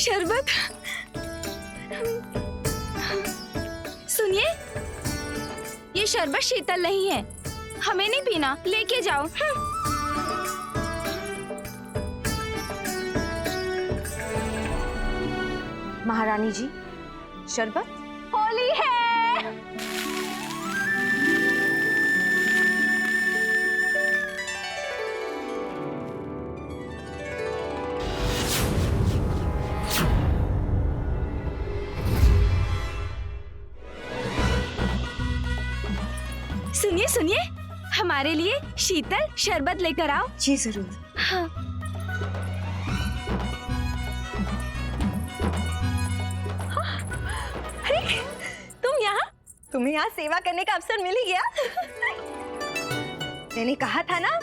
शरबत। सुनिए, ये शरबत शीतल नहीं है, हमें नहीं पीना, लेके जाओ। महारानी जी, शरबत। होली है। सुनिए सुनिए, हमारे लिए शीतल शरबत लेकर आओ। जी जरूर। हाँ। अरे, तुम यहाँ? तुम्हें यहाँ सेवा करने का अवसर मिल ही गया। मैंने कहा था ना,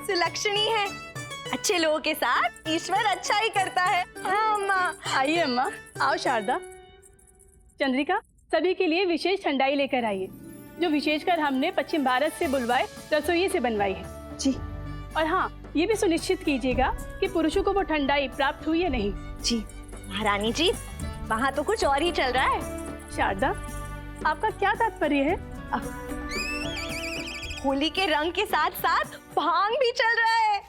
सुलक्षणी है, अच्छे लोगों के साथ ईश्वर अच्छा ही करता है। हाँ अम्मा। आइए अम्मा, आओ शारदा। चंद्रिका, सभी के लिए विशेष ठंडाई लेकर आइए, जो विशेषकर हमने पश्चिम भारत से बुलवाए रसोई से बनवाई है। जी। और हाँ, ये भी सुनिश्चित कीजिएगा कि पुरुषों को वो ठंडाई प्राप्त हुई है नहीं। जी महारानी जी, वहाँ तो कुछ और ही चल रहा है। शारदा, आपका क्या तात्पर्य है? होली के रंग के साथ साथ भांग भी चल रहा है।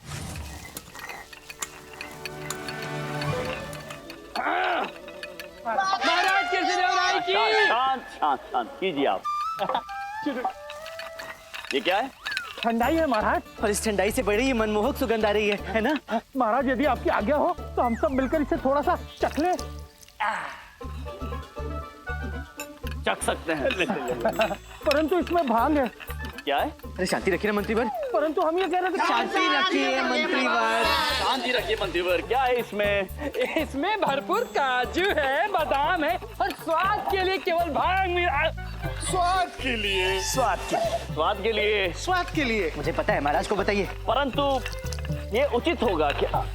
महाराज कृष्णदेवराय की। शांत शांत शांत कीजिए आप। ये क्या है? ठंडाई है महाराज। और इस ठंडाई से बड़ी ही मनमोहक सुगंध आ रही है ना? महाराज, यदि आपकी आज्ञा हो तो हम सब मिलकर इसे थोड़ा सा चख लें। चख सकते हैं। परंतु इसमें भांग है। क्या है? अरे शांति रखिए ना मंत्रीवर। परंतु हम ये कह रहे थे। शांति रखिए मंत्रीवर। शांति रखिए मंत्रीवर। क्या है इसमें? इसमें भरपूर काजू है, बादाम है और स्वाद के लिए केवल भांग मिला। स्वाद के लिए। स्वाद के स्वाद के लिए। स्वाद के लिए मुझे पता है, महाराज को बताइए। परंतु ये उचित होगा क्या?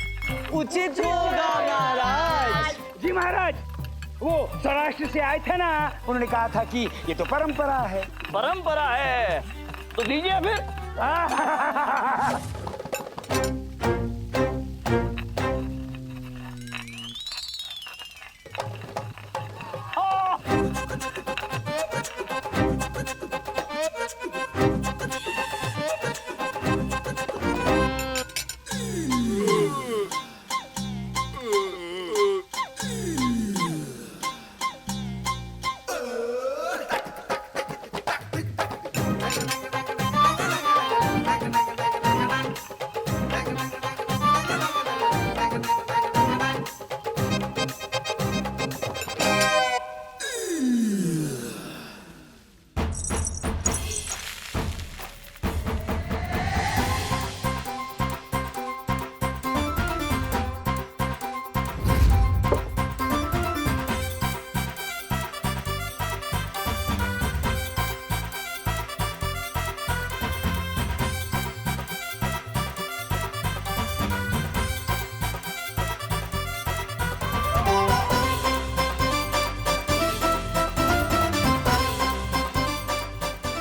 उचित होगा महाराज। जी महाराज, वो सौराष्ट्र से आए थे ना, उन्होंने कहा था कि ये तो परंपरा है। परंपरा है तो दीजिए फिर।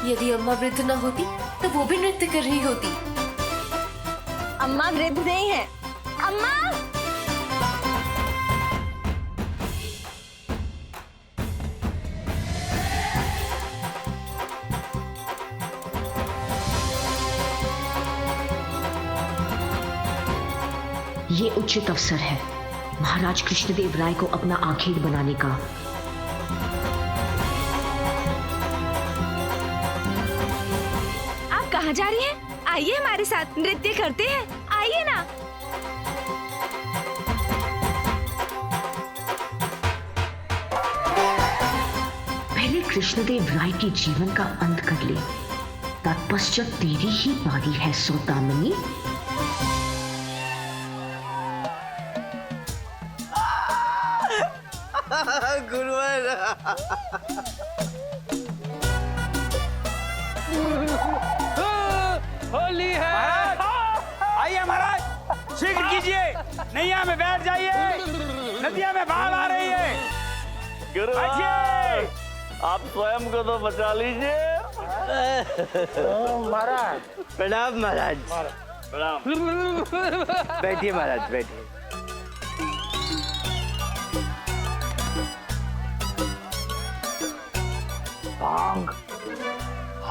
यदि अम्मा वृद्ध न होती तो वो भी नृत्य कर रही होती। अम्मा वृद्ध नहीं है। अम्मा। ये उचित अवसर है महाराज कृष्णदेव राय को अपना आखेट बनाने का। कहाँ जा रही हैं? आइए हमारे साथ नृत्य करते हैं, आइए ना। पहले कृष्णदेव राय के जीवन का अंत कर ले, तत्पश्चात तेरी ही बारी है सौदामिनी। गुरुवर। होली है। आइए महाराज, शीघ्र कीजिए, नैया में बैठ जाइए, नदिया में बाढ़ आ रही है। गुरुवर, आप स्वयं को तो बचा लीजिए। महाराज प्रणाम महाराज। प्रणाम। बैठिए महाराज, बैठिए।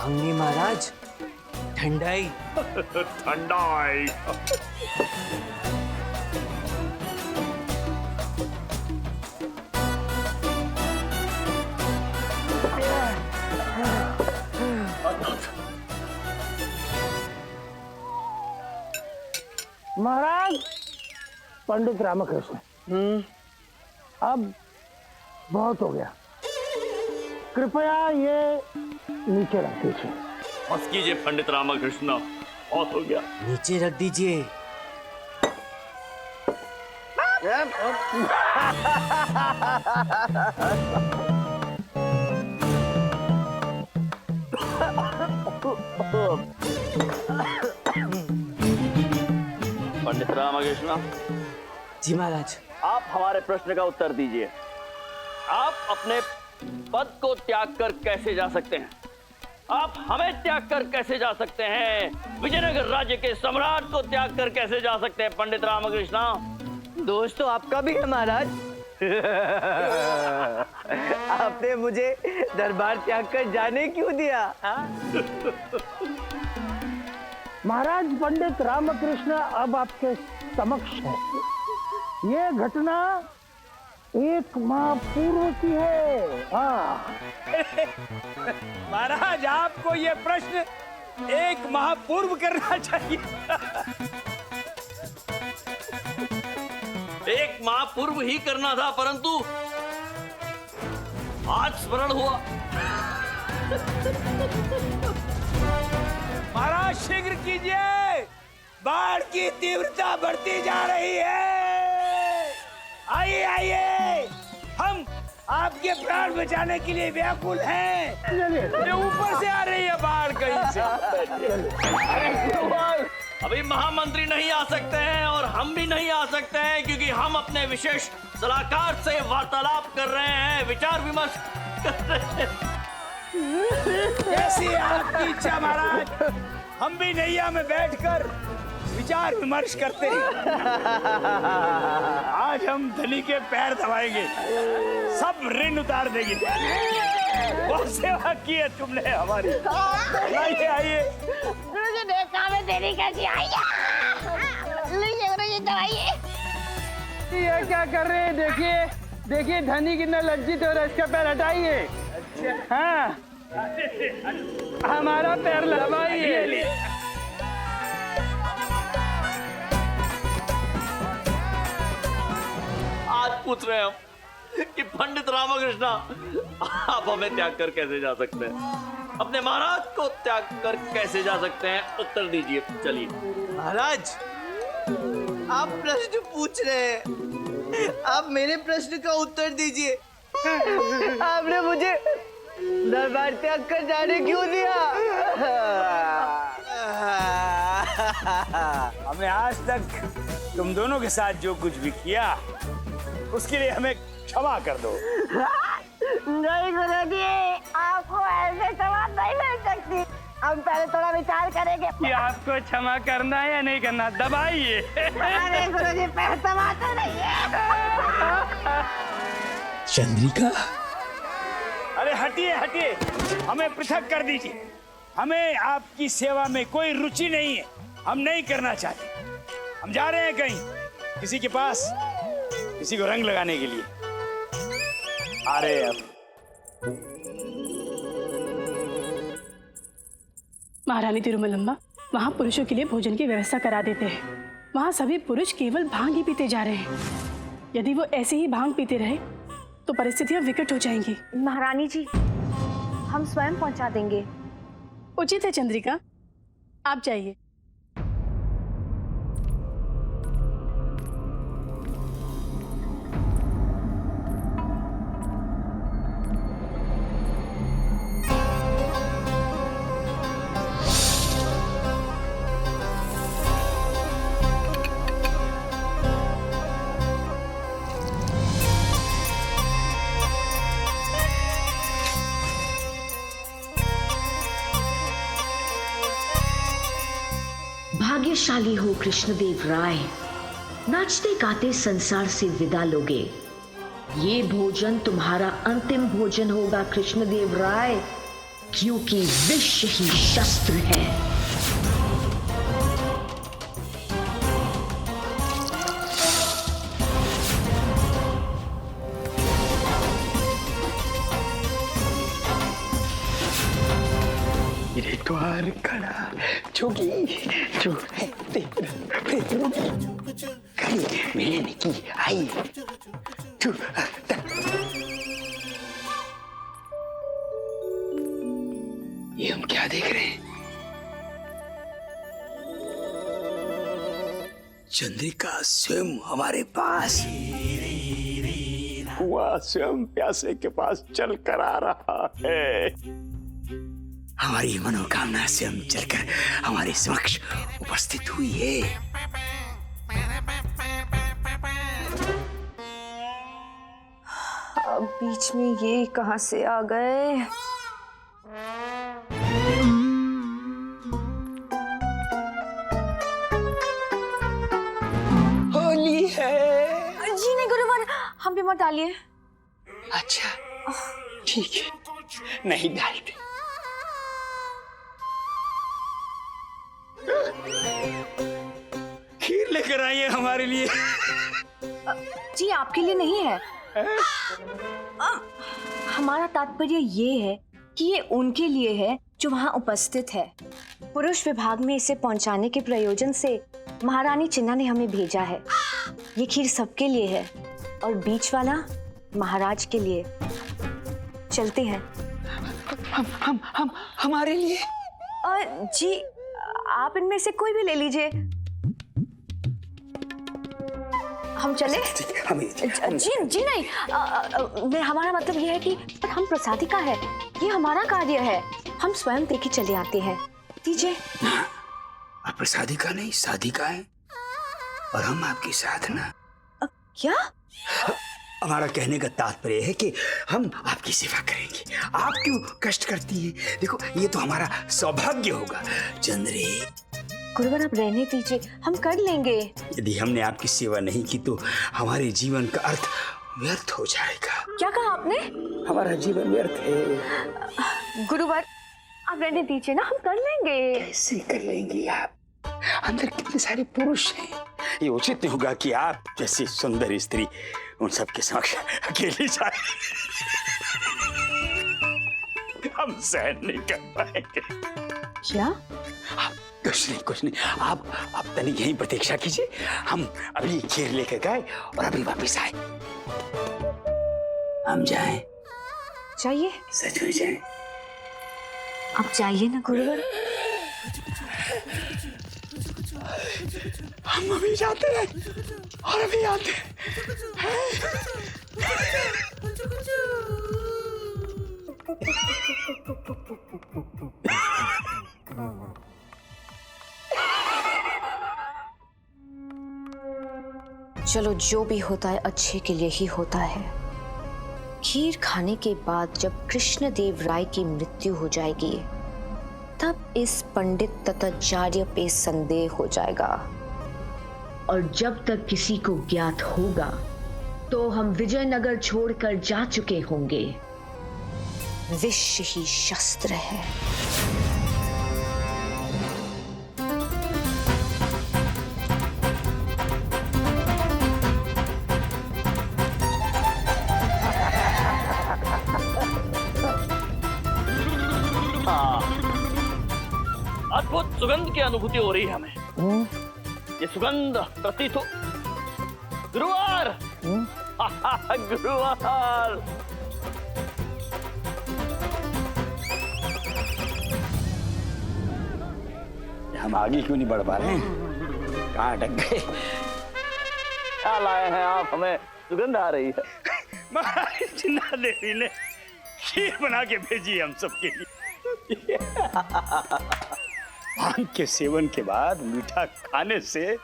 भांग नहीं महाराज, ठंडाई। ठंडाई। महाराज पंडित रामकृष्ण, अब बहुत हो गया, कृपया ये नीचे रख दीजिए। बस कीजिए पंडित रामकृष्ण, बहुत हो गया। नीचे रख दीजिए। पंडित रामकृष्ण जी महाराज। आप हमारे प्रश्न का उत्तर दीजिए। आप अपने पद को त्याग कर कैसे जा सकते हैं? आप हमें त्याग कर कैसे जा सकते हैं? विजयनगर राज्य के सम्राट को त्याग कर कैसे जा सकते हैं पंडित रामकृष्ण? दोस्त तो आपका भी है महाराज। आपने मुझे दरबार त्याग कर जाने क्यों दिया? महाराज पंडित रामकृष्ण अब आपके समक्ष है। ये घटना 1 माह पूर्व की है। हाँ। महाराज आपको ये प्रश्न 1 माह पूर्व करना चाहिए। 1 माह पूर्व ही करना था, परंतु आज स्मरण हुआ। महाराज शीघ्र कीजिए, बाढ़ की तीव्रता बढ़ती जा रही है। आइए आइए, हम आपके प्राण बचाने के लिए व्याकुल हैं। ये ऊपर से आ रही है बाढ़ कहीं से। अरे गुरुवार, अभी महामंत्री नहीं आ सकते हैं और हम भी नहीं आ सकते हैं, क्योंकि हम अपने विशेष सलाहकार से वार्तालाप कर रहे हैं, विचार विमर्श कर रहे हैं। जैसी आपकी इच्छा महाराज, हम भी नैया में बैठकर विचार विमर्श करते हैं। आज हम धनी के पैर दबाएंगे, सब ऋण उतार देंगे। बहुत सेवा की है तुमने हमारी। आइए आइए। ये क्या कर रहे हैं? देखिए देखिए धनी कितना लज्जित हो रहा है, इसका पैर हटाइए। हाँ, हमारा पैर दबाइए। आज पूछ रहे हैं हम कि पंडित रामकृष्ण, आप हमें त्याग कर कैसे जा सकते हैं? अपने महाराज को त्याग कर कैसे जा सकते हैं? उत्तर दीजिए। चलिए महाराज, आप प्रश्न पूछ रहे हैं, आप मेरे प्रश्न का उत्तर दीजिए। आपने मुझे दरबार त्याग कर जाने क्यों दिया? हमने आज तक तुम दोनों के साथ जो कुछ भी किया, उसके लिए हमें क्षमा कर दो। नहीं गुरुजी, आपको ऐसे क्षमा नहीं मिल सकती। हम पहले थोड़ा विचार करेंगे। कि आपको क्षमा करना है या नहीं करना, दबाइए। अरे गुरुजी, पैर दबाते नहीं है। चंद्रिका, अरे हटिए हटिए, हमें पृथक कर दीजिए। हमें आपकी सेवा में कोई रुचि नहीं है, हम नहीं करना चाहते। हम जा रहे हैं कहीं, किसी के पास, किसी को रंग लगाने के लिए आ रहे हैं। अब महारानी तिरुमलम्बा वहाँ पुरुषों के लिए भोजन की व्यवस्था करा देते हैं। वहाँ सभी पुरुष केवल भांग ही पीते जा रहे हैं। यदि वो ऐसे ही भांग पीते रहे तो परिस्थितियाँ विकट हो जाएंगी। महारानी जी, हम स्वयं पहुंचा देंगे। उचित है चंद्रिका, आप जाइए। भाग्यशाली हो कृष्णदेव राय, नाचते गाते संसार से विदा लोगे। ये भोजन तुम्हारा अंतिम भोजन होगा कृष्णदेव राय। क्योंकि विष ही शस्त्र है। मेरे द्वार खड़ा जोगी जो है तेरा प्रेम खड़ी मैंने की आई तू ये हम क्या देख रहे हैं? चंद्रिका स्वयं हमारे पास, कुआं स्वयं प्यासे के पास चल कर आ रहा है। हमारी मनोकामना स्वयं चलकर हमारे समक्ष उपस्थित हुई है। अब बीच में ये कहां से आ गए? होली है। जी नहीं गुरुवर, हम भी मत डालिए। अच्छा ठीक है, नहीं डालते। खीर लेकर आइए हमारे लिए। जी आपके लिए नहीं है। हमारा तात्पर्य ये है कि ये उनके लिए है जो वहाँ उपस्थित है। पुरुष विभाग में इसे पहुँचाने के प्रयोजन से महारानी चिन्ना ने हमें भेजा है। ये खीर सबके लिए है और बीच वाला महाराज के लिए। चलते हैं। हम हमारे लिए? जी आप इनमें से कोई भी ले लीजिए। हम चले? जी नहीं, हमारा मतलब ये है कि हम प्रसादिका है, ये हमारा कार्य है, हम स्वयं देखे चले आते हैं। दीजिए। आप प्रसादिका नहीं साधिका है और हम आपकी साधना। क्या? हमारा कहने का तात्पर्य है कि हम आपकी सेवा करेंगे। आप क्यों कष्ट करती हैं? देखो ये तो हमारा सौभाग्य होगा। चंद्री गुरुवर आप रहने दीजिए, हम कर लेंगे। यदि हमने आपकी सेवा नहीं की तो हमारे जीवन का अर्थ व्यर्थ हो जाएगा। क्या कहा आपने? हमारा जीवन व्यर्थ है। गुरुवर आप रहने दीजिए ना, हम कर लेंगे। कैसे कर लेंगी आप? अंदर कितने सारे पुरुष हैं। ये उचित नहीं होगा कि आप जैसी सुंदर स्त्री उन सबके समक्ष अकेली जाए। हम सहन नहीं कर पाएंगे। क्या? कुछ नहीं आप तनिक यहीं प्रतीक्षा कीजिए। हम अभी खीर लेकर गए और अभी वापस आए। हम जाएं? चाहिए? सच में जाएं? आप चाहिए ना गुरुवर? हम अभी जाते हैं और अभी आते हैं। चलो जो भी होता है अच्छे के लिए ही होता है। खीर खाने के बाद जब कृष्णदेव राय की मृत्यु हो जाएगी तब इस पंडित तथाचार्य पे संदेह हो जाएगा। और जब तक किसी को ज्ञात होगा तो हम विजयनगर छोड़कर जा चुके होंगे। विष ही शस्त्र है। अद्भुत सुगंध की अनुभूति हो रही है हमें। ये सुगंध प्रतीत हो गुरुवार। गुरुवार हम आगे क्यों नहीं बढ़ पा रहे हैं? कहाँ अटक गए? क्या लाए हैं आप? हमें सुगंध आ रही है। महारानी चिन्ना देवी ने खीर बना के भेजी हम सबके लिए। भांग के सेवन के बाद मीठा खाने से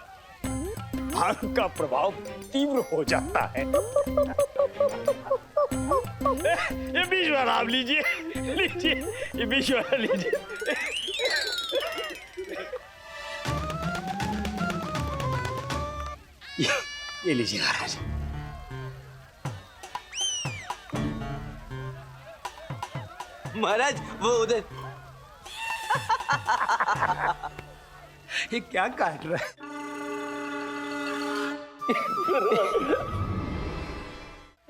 भांग का प्रभाव तीव्र हो जाता है। ये बीच वाला आप लीजिए, ये बीच वाला लीजिए। ये लीजिए महाराज। महाराज वो उधर। ये क्या काट रहा है?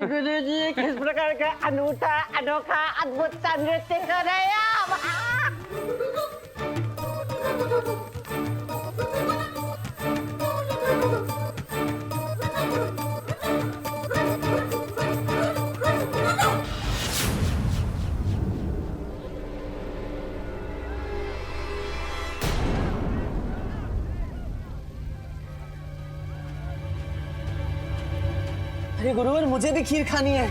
गुरुजी किस प्रकार का अनूठा अनोखा अद्भुत सा नृत्य कर रहे हैं आप? अरे गुरुवर मुझे भी खीर खानी है।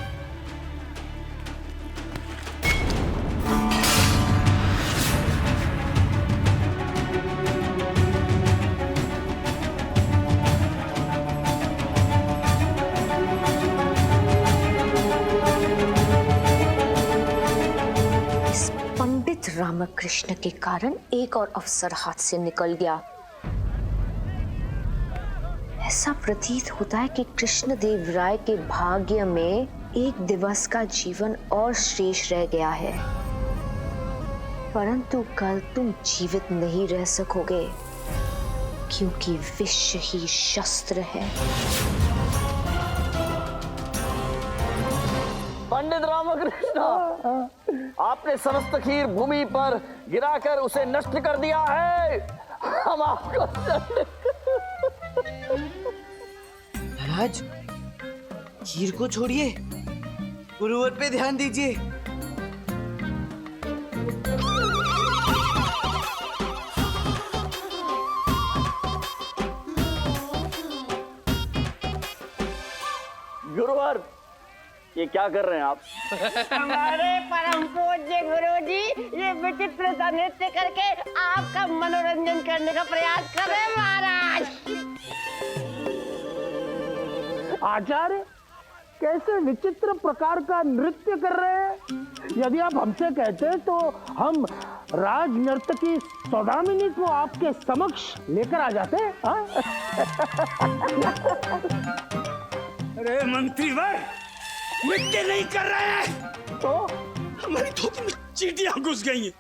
इस पंडित रामकृष्ण के कारण एक और अवसर हाथ से निकल गया। ऐसा प्रतीत होता है कि कृष्णदेव राय के भाग्य में एक दिवस का जीवन और शेष रह गया है, परंतु कल तुम जीवित नहीं रह सकोगे क्योंकि विष ही शस्त्र है। पंडित रामकृष्ण, आपने समस्त खीर भूमि पर गिराकर उसे नष्ट कर दिया है। हम आपको महाराज खीर को छोड़िए, गुरुवर पे ध्यान दीजिए। गुरुवर, ये क्या कर रहे हैं आप? हमारे परम पूज्य गुरुजी ये विचित्र सा नृत्य करके आपका मनोरंजन करने का प्रयास कर रहे हैं महाराज। आचार्य कैसे विचित्र प्रकार का नृत्य कर रहे हैं? यदि आप हमसे कहते तो हम राज नर्तकी सौदामिनी को आपके समक्ष लेकर आ जाते। हाँ? अरे मंत्रीवर, नृत्य नहीं कर रहे हैं तो हमारी धोती में चींटियां घुस गई हैं,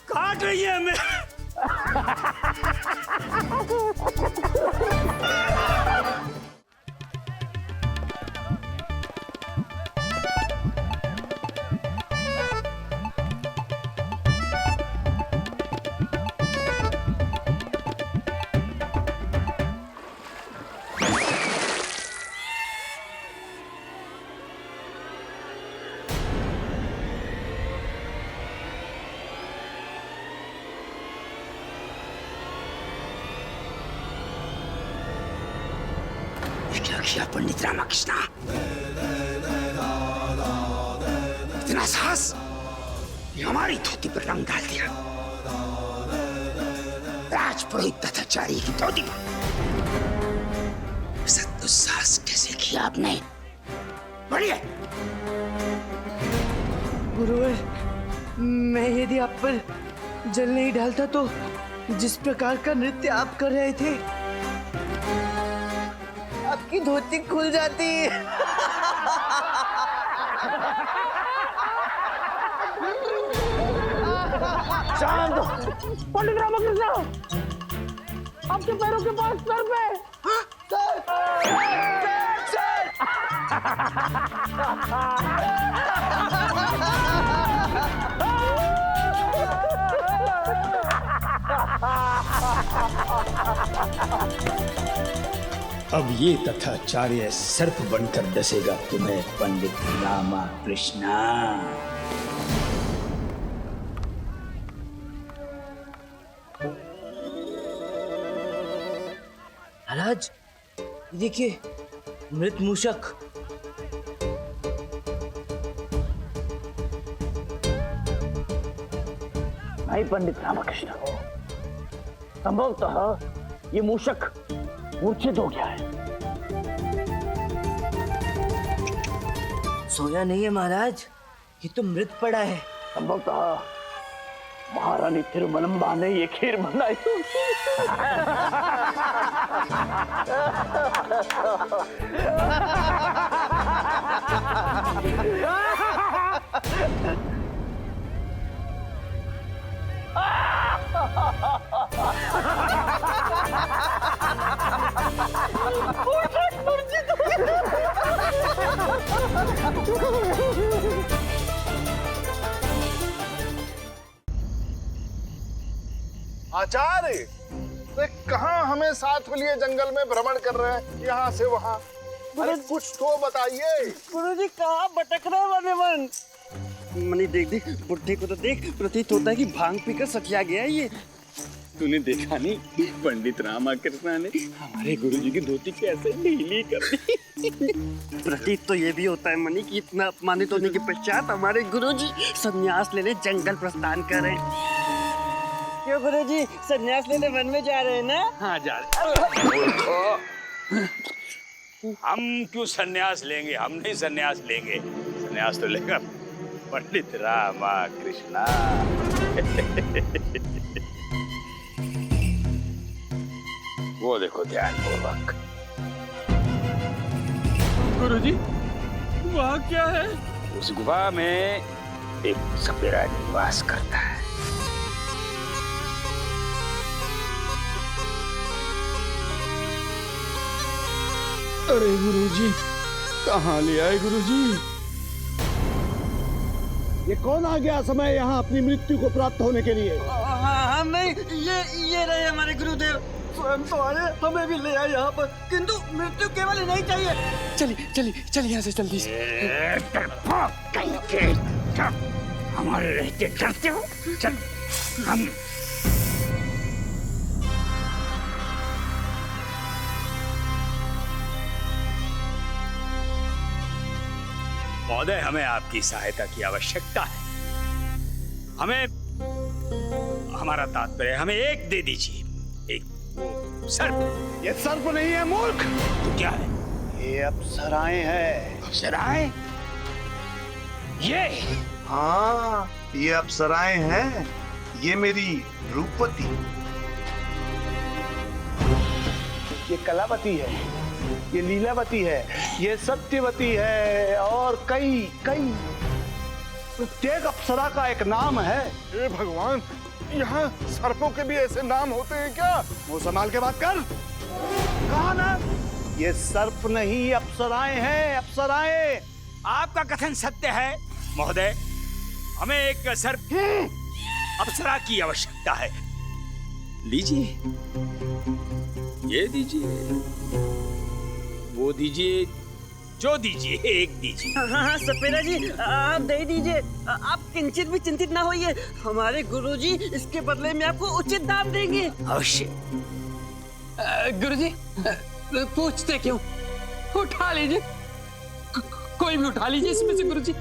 काट रही है हमें। क्या किया पंडित रामकृष्ण? इतना साहस, ये हमारी धोती पर रंग डाल दिया। राजपुरोहित तथाचारी की धोती पर दुस्साहस कैसे किया आपने? बढ़िए। गुरुवर, मैं यदि आप पर जल नहीं डालता तो जिस प्रकार का नृत्य आप कर रहे थे आपकी धोती खुल जाती। शांत हो। पंडित रामकृष्ण, आपके पैरों के पास सर पे। अब ये तथाचार्य सर्प बनकर डसेगा तुम्हें पंडित रामकृष्ण। महाराज देखिए, मृत मूषक। भाई पंडित रामकृष्ण, संभवतः ये मूषक मूर्छित हो गया है। सोया नहीं है महाराज, ये तो मृत पड़ा है। संभवतः महारानी तिरुमलम्बा ने ये खीर बनाई। आचार्य, तो कहाँ हमें साथ लिए जंगल में भ्रमण कर रहे हैं, यहाँ से वहाँ? अरे कुछ तो बताइए। गुरुजी कहाँ भटक रहे वने मन? मनी देख देख, बुढ़े को तो देख, प्रतीत होता है कि भांग पीकर सकिया गया है ये। तूने देखा नहीं पंडित रामाकृष्ण ने हमारे गुरुजी की धोती कैसे ढीली कर दी। प्रतीत तो ये भी होता है मनी कि इतना अपमानित होने के पश्चात हमारे गुरुजी संन्यास लेने जंगल प्रस्थान कर रहे हैं। क्यों गुरुजी संन्यास लेने वन में जा रहे हैं ना? हाँ जा रहे। हम क्यों सन्यास लेंगे? हम नहीं सन्यास लेंगे, सन्यास तो लेगा पंडित रामाकृष्ण। वो देखो ध्यानपूर्वक। गुरुजी वहाँ क्या है? उस गुफा में एक सपेरा निवास करता है। अरे गुरुजी कहाँ ले आए गुरुजी? ये कौन आ गया समय यहाँ अपनी मृत्यु को प्राप्त होने के लिए? हाँ नहीं, ये रहे हमारे गुरुदेव। स्वयं तो आए, हमें भी ले आए यहाँ पर, किंतु मृत्यु केवल ही नहीं चाहिए। चलिए चलिए चलिए यहाँ से जल्दी से। हमारे रहते डरते हो? चल हम महोदय, हमें आपकी सहायता की आवश्यकता है। हमें हमारा तात्पर्य, हमें एक दे दीजिए, एक सर्प। ये सर्प नहीं है मूर्ख। तो क्या है? ये अप्सराएं हैं। अप्सराएं? ये? हाँ, ये अप्सराएं हैं। ये मेरी रूपवती, ये कलावती है, ये लीलावती है, ये सत्यवती है और कई कई। प्रत्येक अप्सरा का एक नाम है। हे भगवान, यहाँ सर्पों के भी ऐसे नाम होते हैं क्या? मुंह संभाल के बात कर। कहा ना, ये सर्प नहीं अप्सराएं हैं, अप्सराएं। आपका कथन सत्य है महोदय। हमें एक सर्प अप्सरा की आवश्यकता है। लीजिए, ये दीजिए, वो दीजिए, जो दीजिए, एक दीजिए। हाँ सपेरा जी, आप दे दीजिए। आप किंचित भी चिंतित ना होइए, हमारे गुरुजी इसके बदले में आपको उचित दाम देंगे। अवश्य। गुरुजी पूछते क्यों? उठा लीजिए, कोई भी उठा लीजिए इसमें से गुरुजी।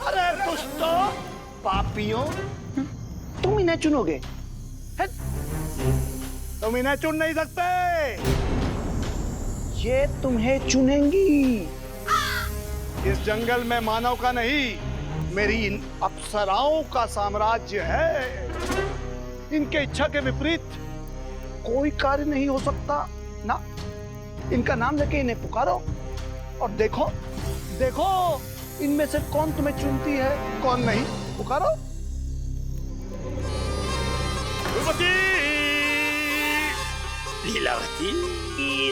अरे दुष्टो, पापियों, तुम इन्हें चुनोगे? तुम इन्हें चुन नहीं सकते, ये तुम्हें चुनेंगी। इस जंगल में मानव का नहीं, मेरी इन अप्सराओं का साम्राज्य है। इनके इच्छा के विपरीत कोई कार्य नहीं हो सकता ना। इनका नाम लेके इन्हें पुकारो और देखो देखो इनमें से कौन तुम्हें चुनती है, कौन नहीं। पुकारो। लीलावती,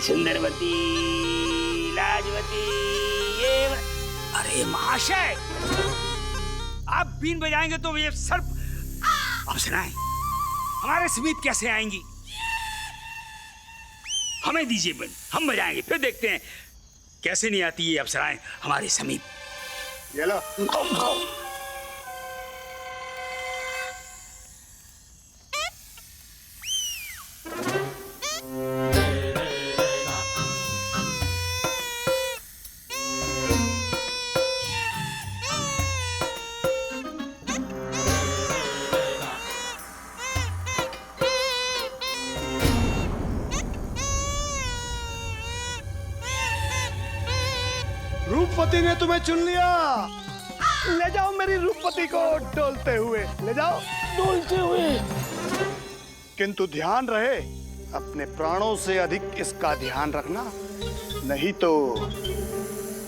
सुंदरवती, लाजवती, ये अरे महाशय, आप बीन बजाएंगे तो ये सर्प अप्सराएं हमारे समीप कैसे आएंगी? हमें दीजिए बीन, हम बजाएंगे, फिर देखते हैं कैसे नहीं आती ये अप्सराएं हमारे समीप। ये लो। रूपवती ने तुम्हें चुन लिया। ले जाओ मेरी रूपवती को डोलते हुए, ले जाओ डोलते हुए। किंतु ध्यान रहे, अपने प्राणों से अधिक इसका ध्यान रखना, नहीं तो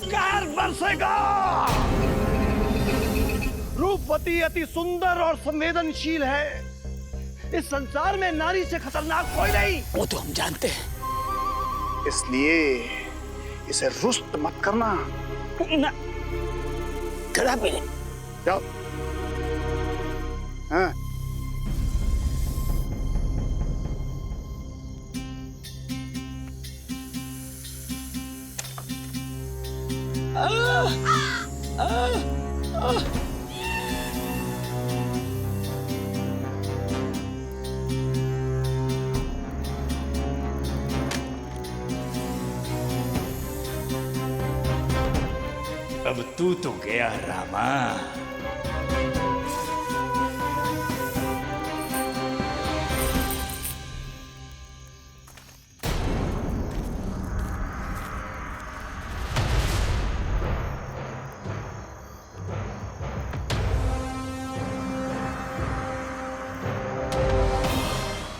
कार बरसेगा। रूपवती अति सुंदर और संवेदनशील है। इस संसार में नारी से खतरनाक कोई नहीं। वो तो हम जानते हैं। इसलिए इसे रुस्त मत करना। ना कदापि नहीं। जाओ। हाँ। अब तू तो गया रामा।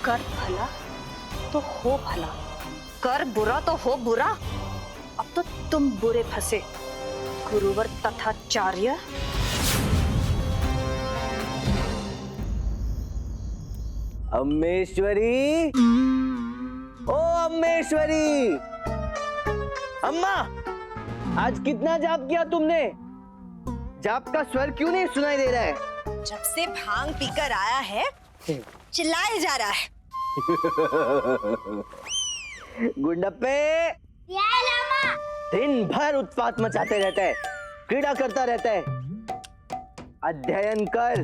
कर भला तो हो भला, कर बुरा तो हो बुरा। अब तो तुम बुरे फंसे गुरुवर तथाचार्य। अम्मेश्वरी, ओ अम्मेश्वरी, अम्मा, आज कितना जाप किया तुमने? जाप का स्वर क्यों नहीं सुनाई दे रहा है? जब से भांग पीकर आया है चिल्लाए जा रहा है। गुंडप्पे, दिन भर उत्पात मचाते रहता है, क्रीड़ा करता रहता है। अध्ययन कर,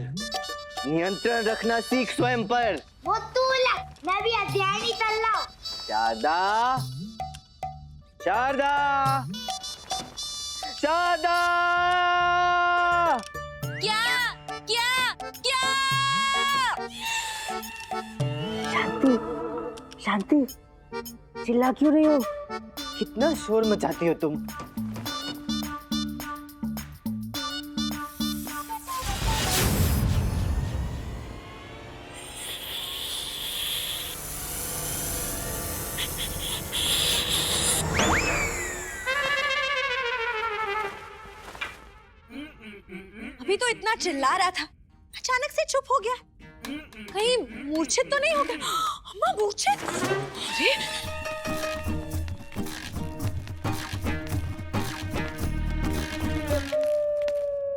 नियंत्रण रखना सीख स्वयं पर। वो तू ला, मैं भी अध्ययन ही कर रहा हूँ। शारदा, शारदा, शारदा! क्या क्या क्या? शांति, शांति, चिल्ला क्यों रही हो? कितना शोर मचाती हो तुम? अभी तो इतना चिल्ला रहा था, अचानक से चुप हो गया। कहीं मूर्छित तो नहीं हो गया? अम्मा मूर्छित? अरे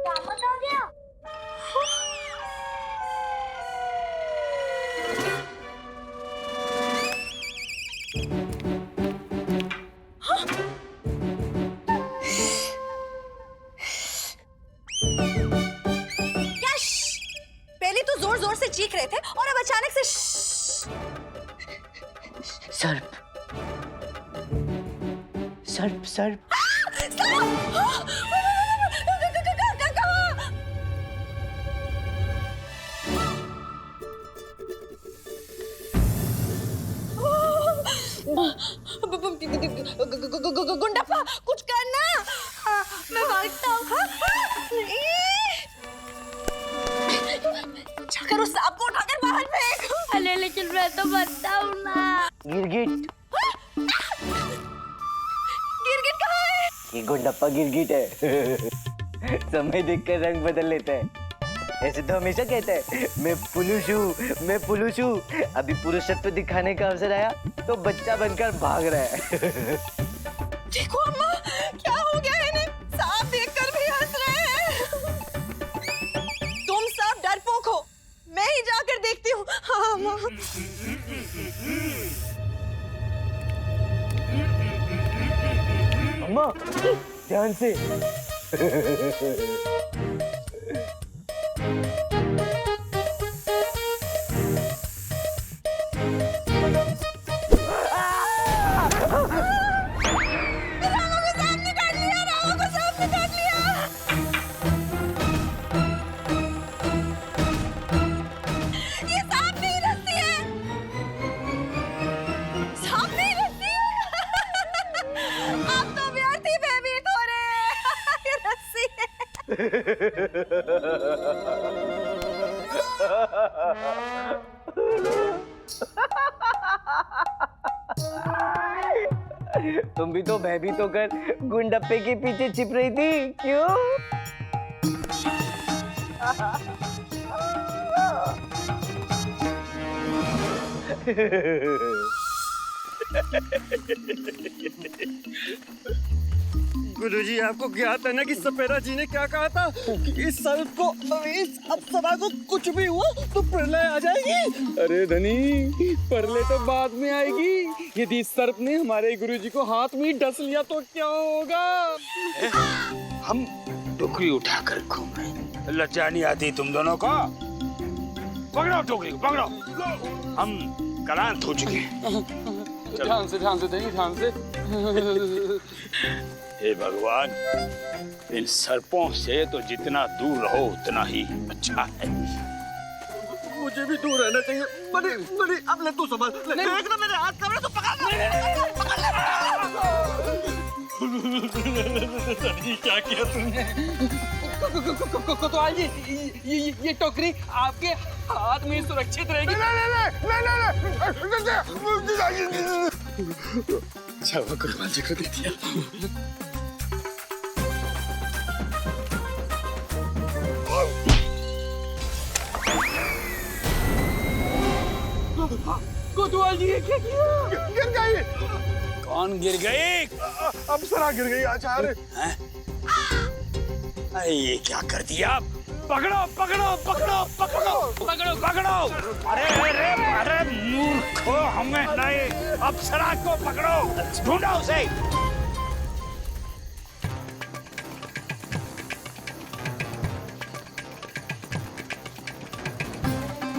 क्या मत हो गया? पहले तो जोर जोर से चीख रहे थे और अब अचानक से सर्प, सर्प, सर्प। गुंडप्पा कुछ करना। मैं भागता हूँ। जाकर उस सांप को उठाकर बाहर फेंक। अरे लेकिन मैं तो बताऊँ ना। गिरगिट, गिरगिट कहाँ है? ये गुंडप्पा गिरगिट है। समय देखकर रंग बदल लेता है। ऐसे तो हमेशा कहता है मैं पुरुष हूँ, मैं पुरुष हूँ। अभी पुरुषत्व दिखाने का अवसर आया तो बच्चा बनकर भाग रहा है। देखो अम्मा, क्या हो गया इन्हें? सांप देखकर भी हंस रहे हैं। तुम सब डरपोक हो, मैं ही जाकर देखती हूँ। हाँ अम्मा। अम्मा, ध्यान से। तुम भी तो भयभीत होकर गुंडप्पे के पीछे छिप रही थी, क्यों? गुरुजी, आपको ज्ञात है ना कि सपेरा जी ने क्या कहा था कि इस सर्प को, इस अप्सरा को कुछ भी हुआ तो प्रलय आ जाएगी। अरे धनी, प्रलय तो बाद में आएगी। यदि इस सर्प ने हमारे गुरुजी को हाथ में डस लिया तो क्या होगा? हम टोकरी उठाकर घूम रहे, लज्जा नहीं आती तुम दोनों को? पकड़ो टोकरी को, पकड़ो। हम क्लांत हो चुके हैं। ध्यान से धनी, ध्यान से। हे भगवान, इन सर्पों से तो जितना दूर रहो उतना ही अच्छा है। मुझे भी दूर रहना चाहिए। बड़ी अब ले तू संभाल। देख ना मेरे हाथ कमरे तो पकड़ ले। क्या किया तुमने? कोतवाल जी, ये टोकरी आपके हाथ में सुरक्षित रहेगी। अच्छा हुआ कोतवाल जी को दे दिया। कोतवाल जी, ये क्या किया? गिर गई। कौन गिर गई? अप्सरा गिर गई आचार्य। अरे ये क्या कर दिया? पकड़ो पकड़ो पकड़ो पकड़ो पकड़ो पकड़ो। अरे मूर्खो, हमें नहीं, अप्सरा को पकड़ो, ढूंढो उसे।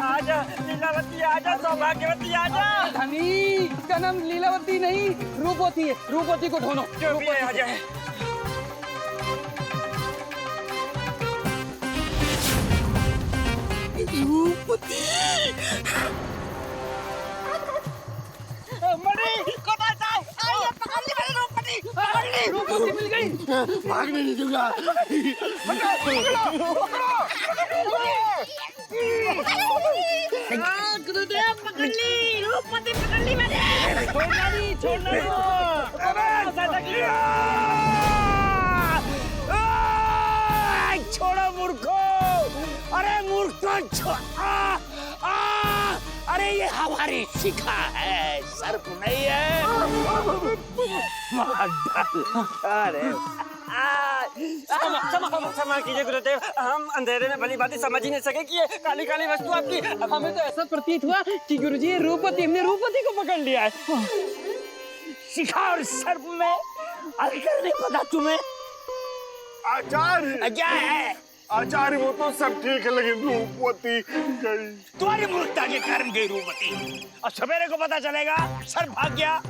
आजा लीलावती, आजा सौभाग्यवती, आजा। धनी का नाम लीलावती नहीं, रूपवती है। रूपवती को ढूंढो। रूपवती आ जाए। रूपवती, मणि को बचाओ। आइए, पकड़ ली मैंने रूपवती, पकड़ ली। रूपवती मिल गई। भागने नहीं दूंगा। गुरुदेव, पकड़ ली, रूपवती पकड़ ली मैंने। छोड़ना नहीं, छोड़ना नहीं। छोड़ो मूर्खो। अरे मूर्खो, अरे ये हमारी शिखा है, सर्प नहीं है। अरे क्षमा कीजिए गुरुदेव, हम अंधेरे में भली बातें समझ ही नहीं सके कि ये काली काली वस्तु आपकी। हमें तो ऐसा प्रतीत हुआ कि गुरुजी ये रूपवती, हमने रूपवती को पकड़ लिया है। शिखा और सर्प में अंतर नहीं पता तुम्हें? आचार्य क्या है? आचार्य, वो तो सब ठीक है, लेकिन रूपवती गई। तुम्हारी मूर्खता के कारण गई रूपवती। और सवेरे को पता चलेगा सर्प भाग गया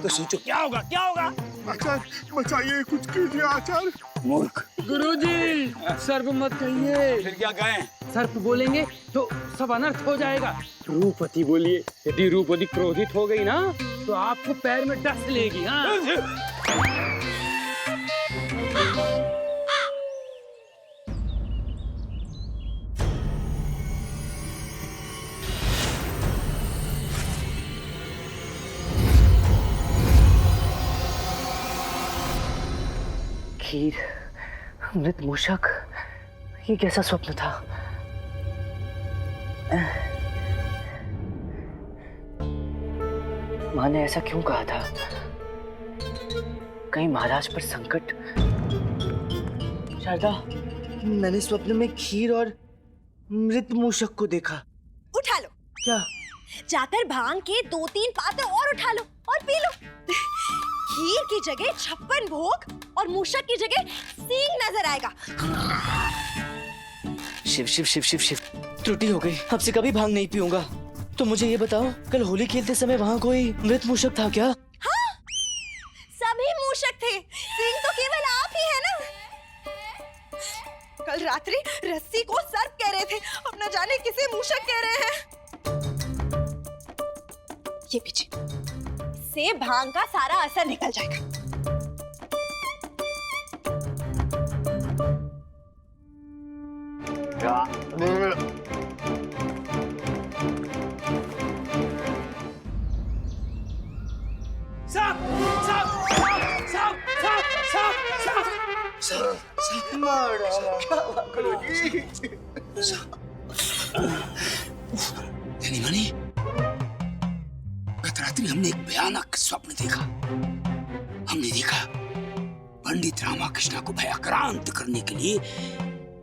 तो सोचो क्या होगा, क्या होगा? आचार्य बचाइए, कुछ कीजिए आचार्य। मूर्ख। गुरुजी, सर्प मत कहिए। फिर क्या कहें? सर्प बोलेंगे तो सब अनर्थ हो जाएगा। रूपवती बोलिए। यदि रूपवती क्रोधित हो गई ना तो आपको पैर में डस लेगी। हाँ, खीर, मृत मूषक, ये कैसा स्वप्न था? माँ ने ऐसा क्यों कहा था? कहीं महाराज पर संकट? शारदा, मैंने स्वप्न में खीर और मृत मूषक को देखा। उठा लो। क्या? जाकर भांग के 2-3 पाते और उठा लो और पी लो। खीर की जगह 56 भोग और मूषक की जगह सींग नजर आएगा। शिव शिव शिव शिव शिव, त्रुटि हो गई। अब से कभी भांग नहीं पीऊंगा। तो मुझे ये बताओ, कल होली खेलते समय वहाँ कोई मृत मूषक था क्या? हाँ, सभी मूषक थे, सींग तो केवल आप ही है ना। कल रात्रि रस्सी को सर्प कह रहे थे, अब न जाने किसे मूषक कह रहे हैं। ये पीछे से भांग का सारा असर निकल जाएगा। मणि, गत रात्रि हमने एक भयानक स्वप्न देखा। हमने देखा पंडित रामाकृष्ण को भयाक्रांत करने के लिए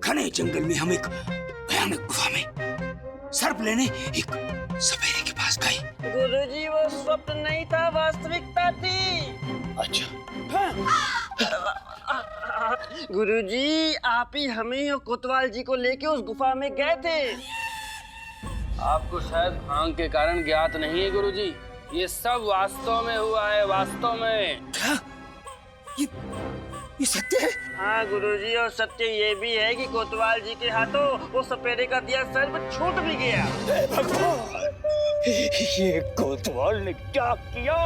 घने जंगल में हम एक भयानक गुफा में सर्प लेने एक सपेरे के पास गए। गुरुजी, वो स्वप्न नहीं था, वास्तविकता थी। अच्छा। गुरुजी, आप ही हमें और कोतवाल जी को लेके उस गुफा में गए थे। आपको शायद भांग के कारण ज्ञात नहीं है गुरुजी, ये सब वास्तव में हुआ है, वास्तव में। क्या? ये सत्य है? हाँ गुरुजी, और सत्य ये भी है कि कोतवाल जी के हाथों वो सपेरे का दिया सर्प छूट भी गया। भगवान, ये कोतवाल ने क्या किया?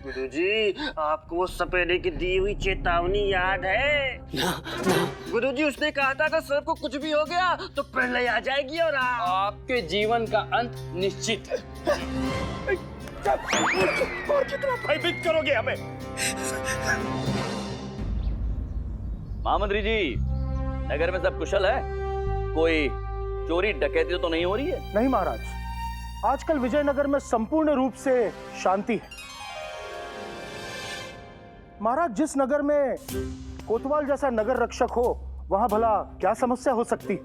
गुरुजी, आपको वो सपेरे की दी हुई चेतावनी याद है? ना। गुरुजी, उसने कहा था कि सर्प को कुछ भी हो गया तो प्रलय आ जाएगी और आपके जीवन का अंत निश्चित है। और कितना भयभीत करोगे हमें? महामंत्री जी, नगर में सब कुशल है? कोई चोरी डकैती तो नहीं हो रही है? नहीं महाराज, आजकल विजयनगर में संपूर्ण रूप से शांति है। महाराज, जिस नगर में कोतवाल जैसा नगर रक्षक हो, वहां भला क्या समस्या हो सकती?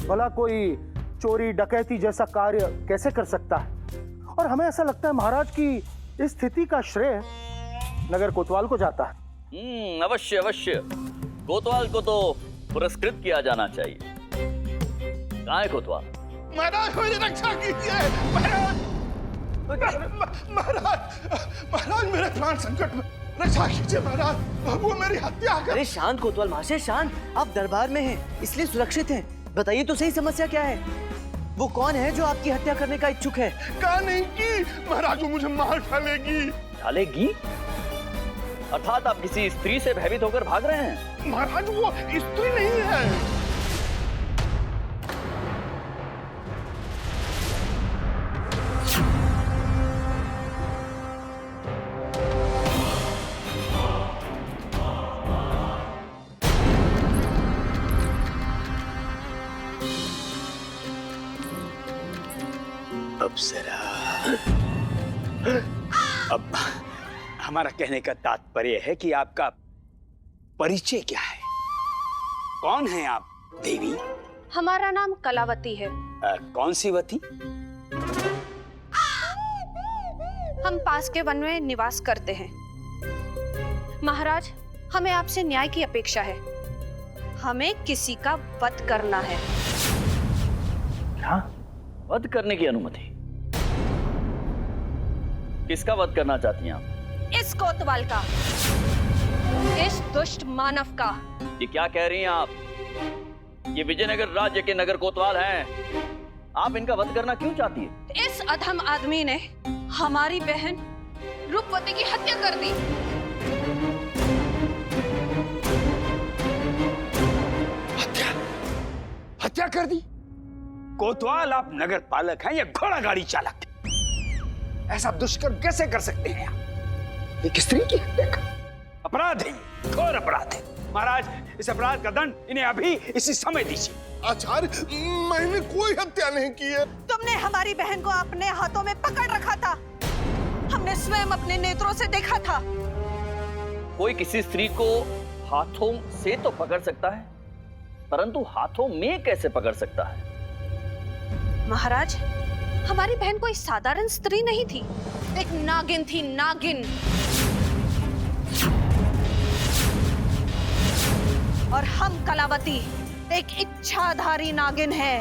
भला कोई चोरी डकैती जैसा कार्य कैसे कर सकता है? और हमें ऐसा लगता है महाराज कि इस स्थिति का श्रेय नगर कोतवाल को जाता है। अवश्य अवश्य, कोतवाल को तो पुरस्कृत किया जाना चाहिए। कहाँ है कोतवाल? महाराज, मेरी रक्षा कीजिए। महाराज, मेरे प्राण संकट में, रक्षा कीजिए महाराज, वो मेरी हत्या कर। अरे शांत कोतवाल महाशय, शांत। आप दरबार में हैं, इसलिए सुरक्षित हैं। बताइए तो सही, समस्या क्या है? वो कौन है जो आपकी हत्या करने का इच्छुक है? कहा नहीं कि महाराज वो मुझे मार डालेगी। डालेगी? अर्थात आप किसी स्त्री से भयभीत होकर भाग रहे हैं? महाराज, वो स्त्री नहीं है। अब हमारा कहने का तात्पर्य है कि आपका परिचय क्या है? कौन है आप देवी? हमारा नाम कलावती है। कौन सी वती? हम पास के वन में निवास करते हैं। महाराज, हमें आपसे न्याय की अपेक्षा है। हमें किसी का वध करना है। क्या? वध करने की अनुमति? किसका वध करना चाहती हैं आप? इस कोतवाल का, इस दुष्ट मानव का। ये क्या कह रही हैं आप? ये विजयनगर राज्य के नगर कोतवाल हैं। आप इनका वध करना क्यों चाहती है? इस अधम आदमी ने हमारी बहन रूपवती की हत्या कर दी। हत्या कर दी? कोतवाल, आप नगर पालक हैं या घोड़ा गाड़ी चालक? ऐसा दुष्कर्म कैसे कर सकते हैं आप? एक स्त्री की हत्या का अपराध है, घोर अपराध है। महाराज, इस अपराध का दंड इन्हें अभी इसी समय दीजिए। आचार्य, मैंने कोई हत्या नहीं की है। तुमने हमारी बहन को अपने हाथों में पकड़ रखा था। हमने स्वयं अपने नेत्रों से देखा था। कोई किसी स्त्री को हाथों से तो पकड़ सकता है, परंतु हाथों में कैसे पकड़ सकता है? महाराज, हमारी बहन कोई साधारण स्त्री नहीं थी, एक नागिन थी, नागिन। और हम कलावती एक इच्छाधारी नागिन है।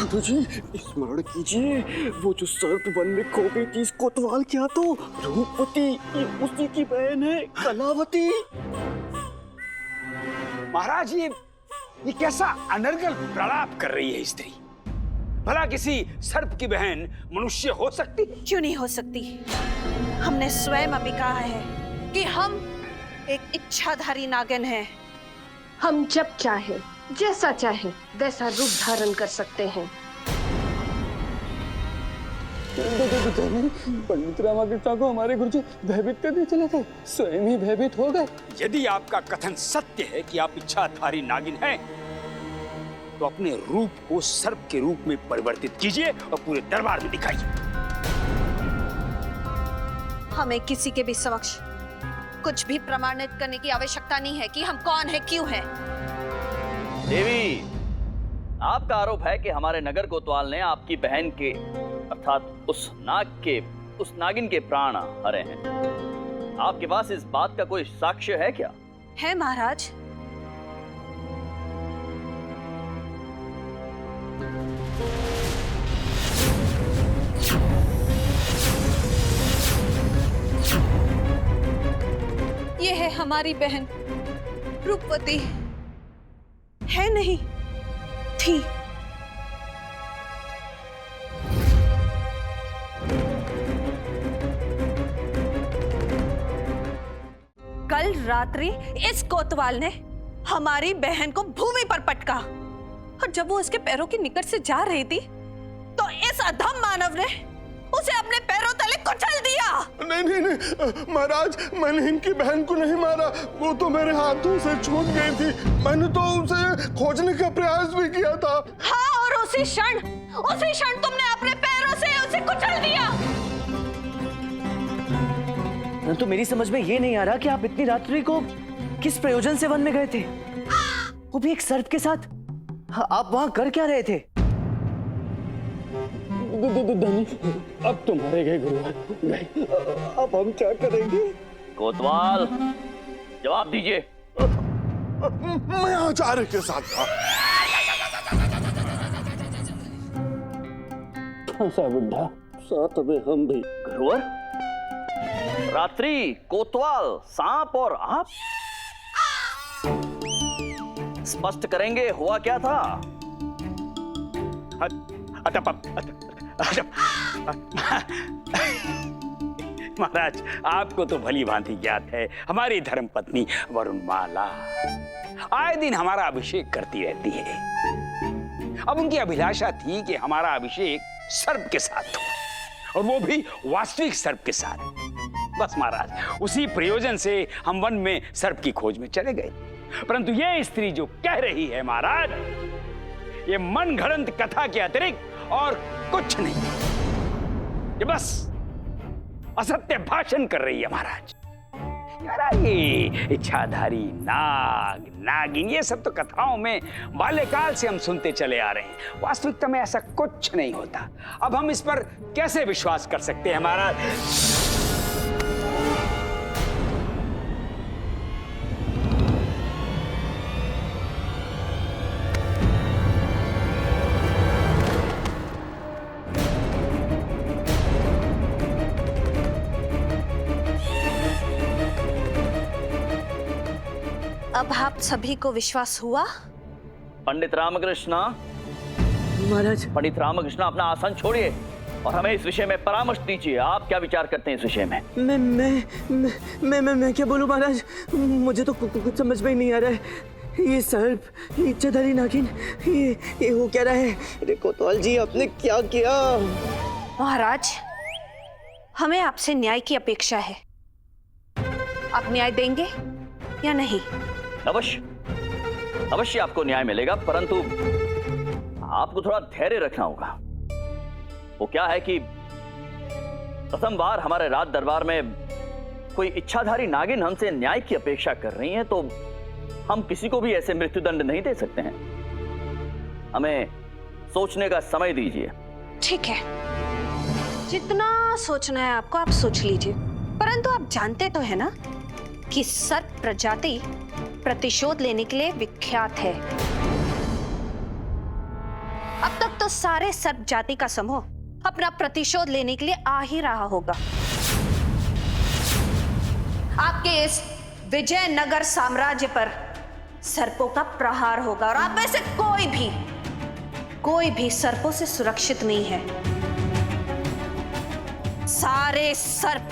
गुरुजी, स्मरण कीजिए, वो जो सर्प वन में खो गई थी, इस कोतवाल के हाथों, रूपवती, ये उसी की बहन है, कलावती। महाराज, ये कैसा अनर्गल प्रलाप कर रही है स्त्री? भला किसी सर्प की बहन मनुष्य हो सकती? क्यों नहीं हो सकती? हमने स्वयं अभी कहा है कि हम एक इच्छाधारी नागिन हैं। हम जब चाहे, जैसा चाहे, वैसा रूप धारण कर सकते हैं। पंडित रामाकृष्ण को हमारे गुरुजी भयभीत कर दिए चले थे, स्वयं ही भयभीत हो गए। यदि आपका कथन सत्य है कि आप इच्छाधारी नागिन हैं, तो अपने रूप को सर्प के रूप में परिवर्तित कीजिए और पूरे दरबार में दिखाइए। हमें किसी के भी समक्ष कुछ भी प्रमाणित करने की आवश्यकता नहीं है कि हम कौन है, क्यों है। देवी, आपका आरोप है कि हमारे नगर कोतवाल ने आपकी बहन के अर्थात उस नागिन के प्राण हरे हैं। आपके पास इस बात का कोई साक्ष्य है क्या? है महाराज। ये है हमारी बहन रूपवती। है नहीं, थी। कल रात्रि इस कोतवाल ने हमारी बहन को भूमि पर पटका, और जब वो उसके पैरों के निकट से जा रही थी तो इस अधम मानव ने उसे अपने पैरों तले कुचल दिया। नहीं महाराज, मैंने इनकी बहन को नहीं मारा, वो तो मेरे हाथों से छूट गई थी। मैंने तो उसे खोजने का प्रयास भी किया था। हाँ, और उसी क्षण तुमने अपने पैरों से उसे कुचल दिया। तो मेरी समझ में ये नहीं आ रहा कि आप इतनी रात्रि को किस प्रयोजन से वन में गए थे, वो भी एक सर्प के साथ। आप वहां कर क्या रहे थे? अब तुम्हारे गए गुरुवर गए, अब हम क्या करेंगे? कोतवाल, जवाब दीजिए। मैं आचार्य के साथ था। ऐसा बुढ़ा साथ में हम भी। गुरुवर, रात्रि, कोतवाल, सांप और आप स्पष्ट करेंगे हुआ क्या था? महाराज, आपको तो भली भांति ज्ञात है, हमारी धर्मपत्नी वरुणमाला आए दिन हमारा अभिषेक करती रहती है। अब उनकी अभिलाषा थी कि हमारा अभिषेक सर्प के साथ हो, और वो भी वास्तविक सर्प के साथ। बस महाराज, उसी प्रयोजन से हम वन में सर्प की खोज में चले गए। परंतु ये स्त्री जो कह रही है महाराज, ये मन घड़ंत कथा के अतिरिक्त और कुछ नहीं, ये बस असत्य भाषण कर रही है महाराज। यार, ये इच्छाधारी नाग, नागिन, ये सब तो कथाओं में बाल्यकाल से हम सुनते चले आ रहे हैं। वास्तविकता में ऐसा कुछ नहीं होता। अब हम इस पर कैसे विश्वास कर सकते हैं महाराज? अब आप सभी को विश्वास हुआ? पंडित रामकृष्ण महाराज, पंडित रामकृष्ण, अपना आसन छोड़िए और हमें इस विषय में परामर्श दीजिए। आप क्या विचार करते हैं इस विषय में? मैं क्या बोलूं महाराज, मुझे तो कुछ समझ में ही नहीं आ रहा है। ये सर्प, ये इच्छाधारी नागिन, ये हो क्या रहा है? अरे कोतवाल जी, आपने क्या किया? महाराज, हमें आपसे न्याय की अपेक्षा है। आप न्याय देंगे या नहीं? अवश्य आपको न्याय मिलेगा, परंतु आपको थोड़ा धैर्य रखना होगा। वो क्या है कि प्रथम बार हमारे राज दरबार में कोई इच्छाधारी नागिन हमसे न्याय की अपेक्षा कर रही है, तो हम किसी को भी ऐसे मृत्युदंड नहीं दे सकते हैं। हमें सोचने का समय दीजिए। ठीक है, जितना सोचना है आपको आप सोच लीजिए, परंतु आप जानते तो है ना कि सर्प प्रजाति प्रतिशोध लेने के लिए विख्यात है। अब तक तो सारे सर्प जाति का समूह अपना प्रतिशोध लेने के लिए आ ही रहा होगा। आपके इस विजयनगर साम्राज्य पर सर्पों का प्रहार होगा, और आप में से कोई भी सर्पों से सुरक्षित नहीं है। सारे सर्प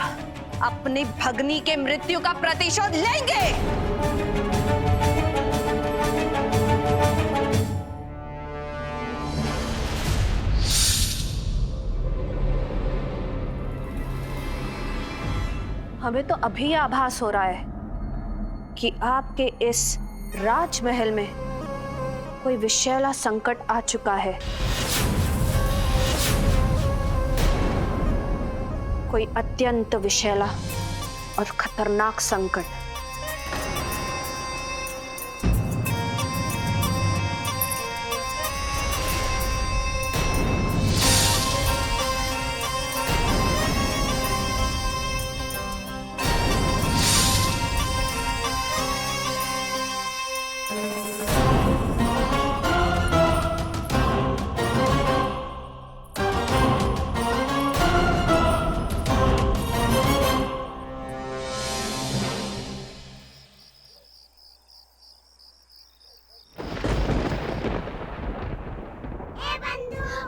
अपनी भगनी के मृत्यु का प्रतिशोध लेंगे। हमें तो अभी आभास हो रहा है कि आपके इस राजमहल में कोई विषैला संकट आ चुका है। कोई अत्यंत विषैला और खतरनाक संकट।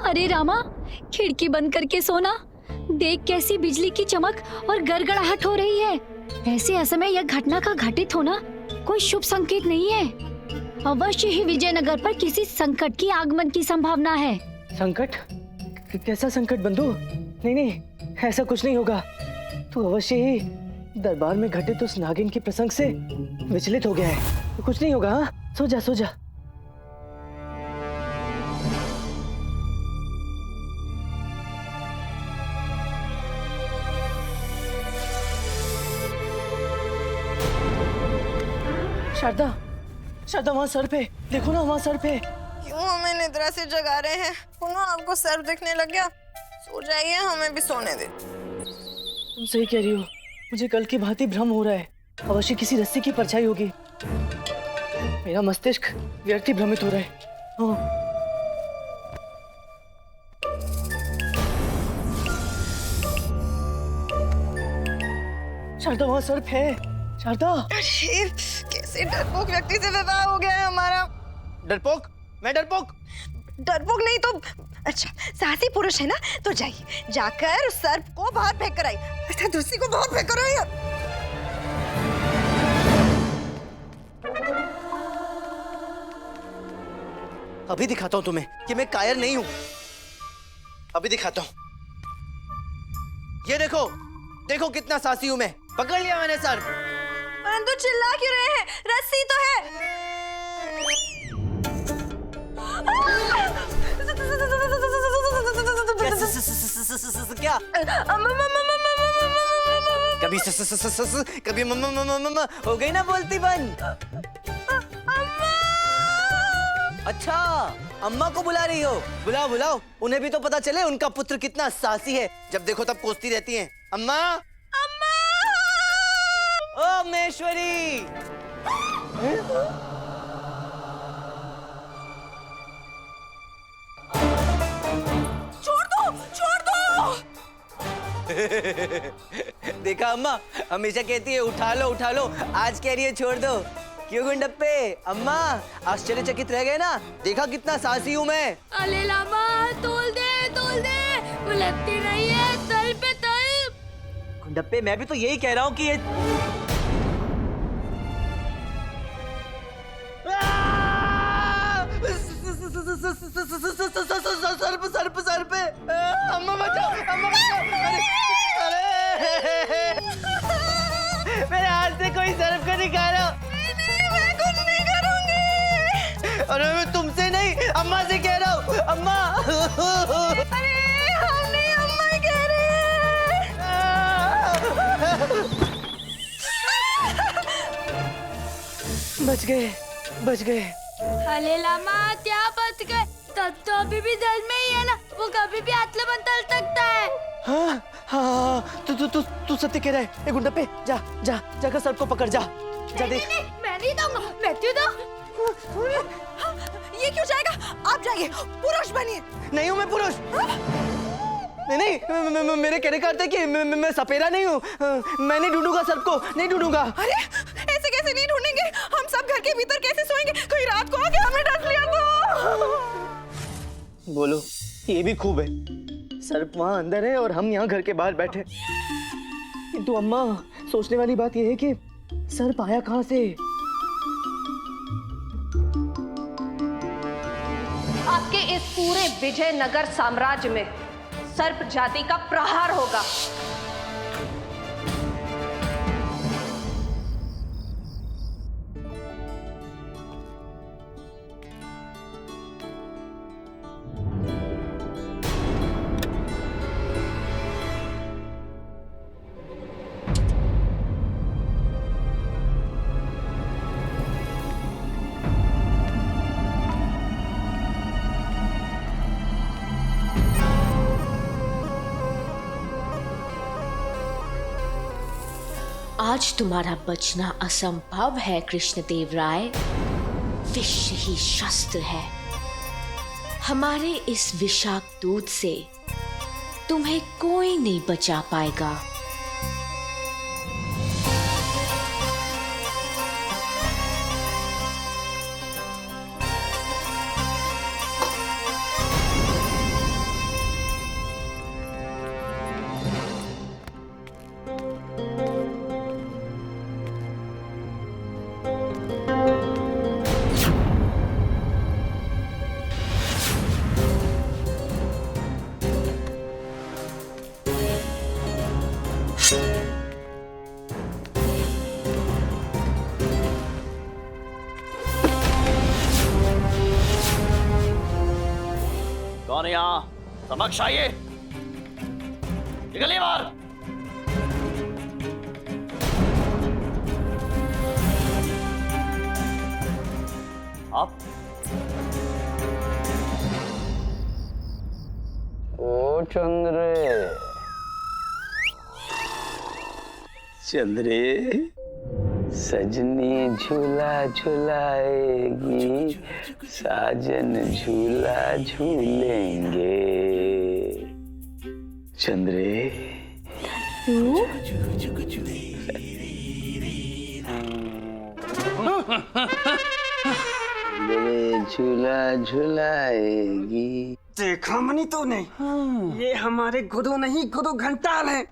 अरे रामा, खिड़की बंद करके सोना। देख कैसी बिजली की चमक और गड़गड़ाहट हो रही है। ऐसे असमय यह घटना का घटित होना कोई शुभ संकेत नहीं है। अवश्य ही विजयनगर पर किसी संकट की आगमन की संभावना है। संकट? कैसा संकट बंधु? नहीं नहीं, ऐसा कुछ नहीं होगा। तू अवश्य ही दरबार में घटित उस नागिन के प्रसंग से विचलित हो गया है। कुछ नहीं होगा। हाँ, सो जा सो जा। शारदा, शारदा वहाँ सर पे देखो ना, वहाँ सर पे। क्यों हमें निद्रा से जगा रहे हैं? पुनः आपको सर दिखने लग गया? सो जाइए, हमें भी सोने दे। तुम सही कह रही हो, मुझे कल की भांति भ्रम हो रहा है। अवश्य किसी रस्सी की परछाई होगी। मेरा मस्तिष्क व्यर्थ ही भ्रमित हो रहा है। हाँ। शारदा वहाँ सर्प है। शारदा, कैसे डरपोक व्यक्ति से विवाह हो गया है हमारा। डरपोक? मैं डरपोक? डरपोक नहीं तो अच्छा साहसी पुरुष है ना, तो जाइए, जाकर उस सर्प को बाहर फेंक कर आई। अच्छा दूसरी को बाहर फेंक कर आई। अभी दिखाता हूँ तुम्हें कि मैं कायर नहीं हूँ। अभी दिखाता हूँ। ये देखो, देखो कितना साहसी हूँ मैं। पकड़ लिया मैंने सर्प। परंतु चिल्ला क्यों रहे हैं? रस्सी तो है। क्या? कभी कभी मम्मा हो गई ना बोलती बंद। अच्छा, अम्मा को बुला रही हो? बुलाओ बुलाओ, उन्हें भी तो पता चले उनका पुत्र कितना साहसी है। जब देखो तब कोसती रहती हैं। अम्मा, अम्मा, ओ महेश्वरी। छोड़ दो, छोड़ दो। देखा अम्मा, हमेशा कहती है उठा लो, आज कह रही है छोड़ दो। क्यों गुंडप्पे? अम्मा आश्चर्यचकित रह गए ना? देखा कितना साहसी हूँ मैं। अले लामा, तोल दे, उलटती नहीं है, तल पे तल। गुंडप्पे, मैं भी तो यही कह रहा हूँ कि ये सर्प पे। अम्मा बचाओ, अम्मा बचाओ। अरे मेरे हाथ से कोई सर्प को निकालो। मैं कुछ नहीं करूंगी। अरे मैं तुमसे नहीं, अम्मा से कह रहा हूँ। अम्मा, अरे हम नहीं, अम्मा कह रही है। बच गए। अले लामा, क्या बच गए? तब तो अभी भी जल में ही है ना, वो कभी भी आतले बंतल सकता है। हाँ, तू सत्य कह रहा है। गुंडप्पे, जाकर सर्प को पकड़ जा। जा देख। मैं नहीं दूंगा, मैं क्यों दूं? ये क्यों जाएगा? आप जाइए, पुरुष बनिए। नहीं हूँ मैं पुरुष। नहीं, मेरे कहने का अर्थ है कि मैं सपेरा नहीं हूँ। मैं नहीं ढूंढूंगा सर्प को, नहीं ढूंढूंगा। अरे ऐसे कैसे नहीं ढूंढेंगे? हम सब घर के भीतर कैसे सोएंगे? कोई रात को आके हमें डस लिया तो। बोलो, ये भी खूब है। सर्प वहाँ अंदर है और हम यहाँ घर के बाहर बैठे। किंतु अम्मा, सोचने वाली बात यह है कि सर्प आया कहाँ से? आपके इस पूरे विजयनगर साम्राज्य में सर्प जाति का प्रहार होगा। आज तुम्हारा बचना असंभव है कृष्णदेव राय। विष ही शस्त्र है। हमारे इस विषाक्त दूध से तुम्हें कोई नहीं बचा पाएगा। कौन है यहाँ? समक्ष आइए। निकलिए बाहर। आप ओ चंद्रे, चंद्रे, सजनी झूला झूलाएगी, साजन झूला झूलेंगे। चंद्रे, झूला झूलाएगी। देखा मनी तूने? ये हमारे गुरु नहीं, गुरु घंटाल है।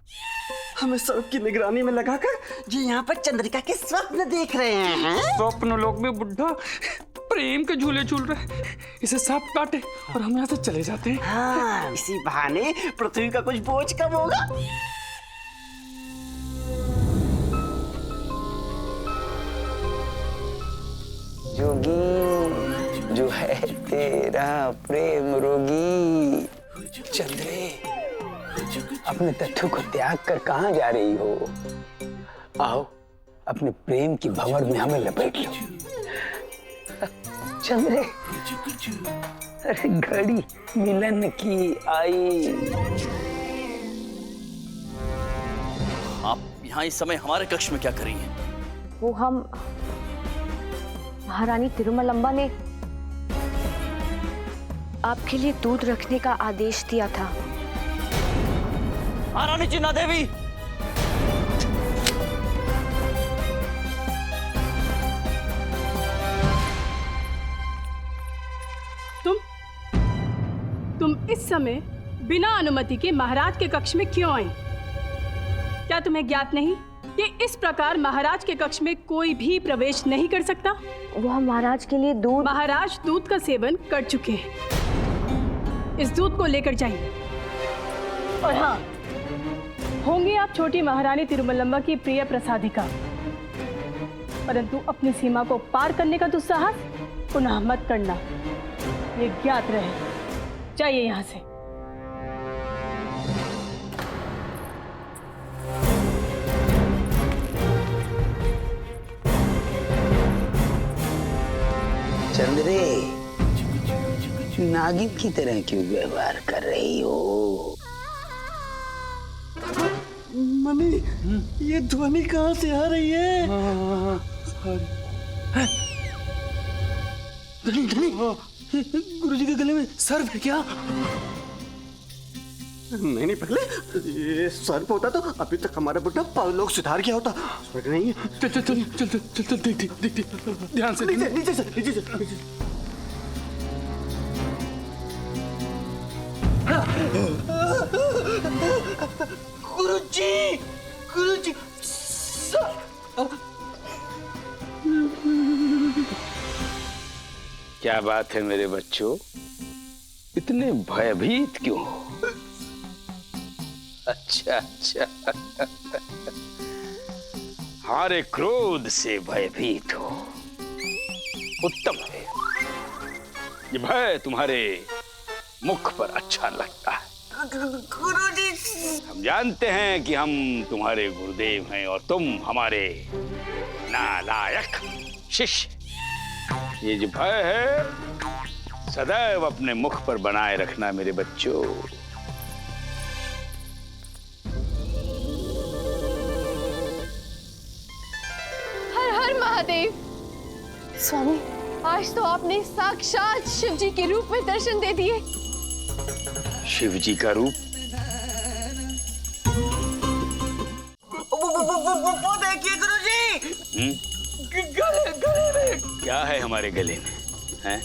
हमें सबकी निगरानी में लगाकर ये यहाँ पर चंद्रिका के स्वप्न देख रहे हैं। स्वप्न लोक में बुढ़ा प्रेम के झूले झूल रहे, इसे सांप काटे और हम यहाँ से चले जाते हैं। हाँ, इसी बहाने पृथ्वी का कुछ बोझ कम होगा। जोगी जो है तेरा प्रेम रोगी। चंद्रे, अपने तथ्यों को त्याग कर कहाँ जा रही हो? आओ, अपने प्रेम की भंवर में हमें लपेट लो। चंद्रे, अरे घड़ी मिलन की आई। आप यहाँ इस समय हमारे कक्ष में क्या कर रही हैं? वो हम महारानी तिरुमलंबा ने आपके लिए दूध रखने का आदेश दिया था। महारानी चिन्ना देवी, तुम इस समय बिना अनुमति के महाराज के कक्ष में क्यों आई? क्या तुम्हें ज्ञात नहीं कि इस प्रकार महाराज के कक्ष में कोई भी प्रवेश नहीं कर सकता? वो हम महाराज के लिए दूध। महाराज दूध का सेवन कर चुके हैं। इस दूध को लेकर जाइए। और हाँ, होंगे आप छोटी महारानी तिरुमलंबा की प्रिय प्रसादिका, परंतु अपनी सीमा को पार करने का दुस्साहस पुनः मत करना, ये ज्ञात रहे। जाइए यहाँ से। चंद्रे, नागिन की तरह क्यों व्यवहार कर रही हो? मनी, ये ध्वनि कहाँ से आ रही है? गुरुजी के गले में सर्प है क्या? नहीं पहले ये सर्प होता तो अभी तक हमारा बुढ़ा पावलोक सुधार गया होता। समझ नहीं है? चल चल चल चल चल चल देख ध्यान से। नीचे से। गुरुजी क्या बात है मेरे बच्चों, इतने भयभीत क्यों हो? अच्छा, हमारे क्रोध से भयभीत हो। उत्तम है, ये भय तुम्हारे मुख पर अच्छा लगता है। गुरुजी, हम जानते हैं कि हम तुम्हारे गुरुदेव हैं और तुम हमारे नालायक शिष्य। ये जो भय है सदैव अपने मुख पर बनाए रखना मेरे बच्चों। महादेव। स्वामी, आज तो आपने साक्षात शिव जी के रूप में दर्शन दे दिए। शिव जी का रूप? वो देखिए गुरुजी, गले में क्या है हमारे गले में? हैं?